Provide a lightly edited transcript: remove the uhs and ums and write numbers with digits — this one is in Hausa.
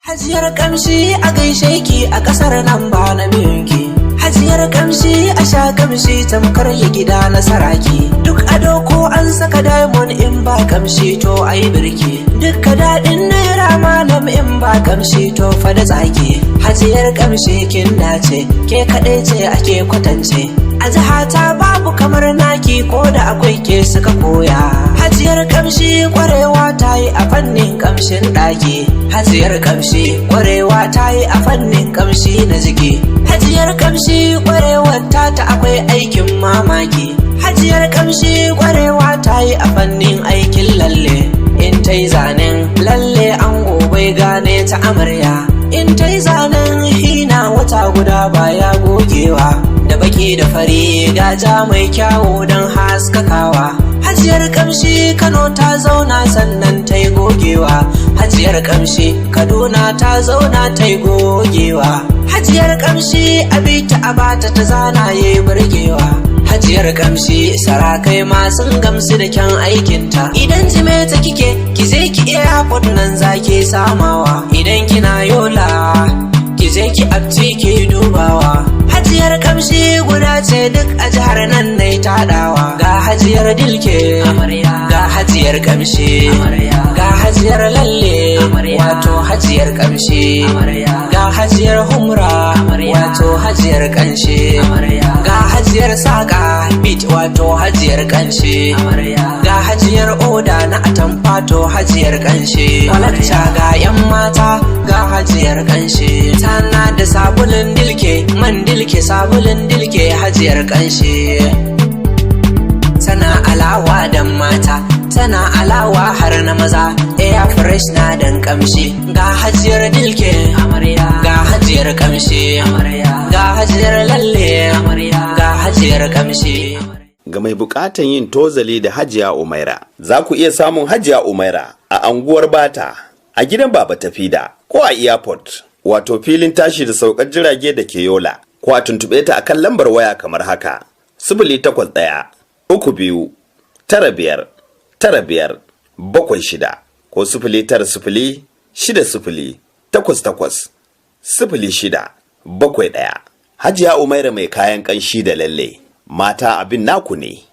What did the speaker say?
Hajiyar kamshi a gaishe ki a kasar nan ba na biyunki. Hajiyar kamshi a sha kamshi tamkar ya gida na saraki. Duk ado ko an saka diamond in ba kamshi to ayi birki. Dukka daɗin naira malam in ba kamshi to fa da tsaki. Hajiyar kamshi kin dace ke kaɗai ce ake kwatance. A jihata babu kamar naki ko da akwai ke suka koya. Hajiyar kamshi kwarewa ta yi a fannin kamshin ɗaki. Hajiyar kamshi kwarewa ta yi a fannin kamshi na jiki. Hajiyar kamshi kwarewar ta akwai aikin mamaki. Hajiyar kamshi kwarewa ta yi a fannin aikin lalle. In ta yi zanen lalle an gobe gane ta amarya. In ta yi zanen hina wata guda baya gogewa. Da baki da fari gaja mai kyawu don haskakawa. Hajiyar kamshi Kano ta zauna sannan ta yi gogewa. Hajiyar kamshi Kaduna ta zauna ta yi gogewa. Hajiyar kamshi abita abata ta zana ya yi burgewa. Hajiyar kamshi sarakai ma sun gamsu da kyan aikinta. Idan jimeta kike ki je ki airport nan zaki samawa. Idan kina yola ki je ki abti ki dubawa. Hajiyar kamshi guda ce duk a jihar nan nai taɗawa. Ga hajiyar dilke amarya, ga hajiyar kamshi amarya, ga hajiyar lalle wato hajiyar kamshi amarya, ga hajiyar humra wato hajiyar kanshi amarya, ga hajiyar saka bit wato hajiyar kanshi amarya, ga hajiyar oda na atamfa to hajiyar kanshi walacca ga yan mata ga hajiyar kanshi. Tana da sabulun dilke man dilke sabulun dilke hajiyar kanshi. Tana alawa dan mata tana alawa har na maza. Air fresh na dan kamshi. Ga hajiyar dilke amarya, ga hajiyar kamshi amarya, ga hajiyar lalle amarya, ga hajiyar kamshi. Ga mai bukatan yin tozali da Hajiya Umaira, za ku iya samun Hajiya Umaira a anguwar Bata, a gidan Baba Tafida, ko a airport, wato filin tashi da saukar jirage da ke Yola, ko a tuntube ta akan lambar waya kamar haka: 081 32 95 95 76 ko 090 60 88 06 71. Hajiya Umaira mai kayan ƙanshi da lalle. Mata abin naku ne.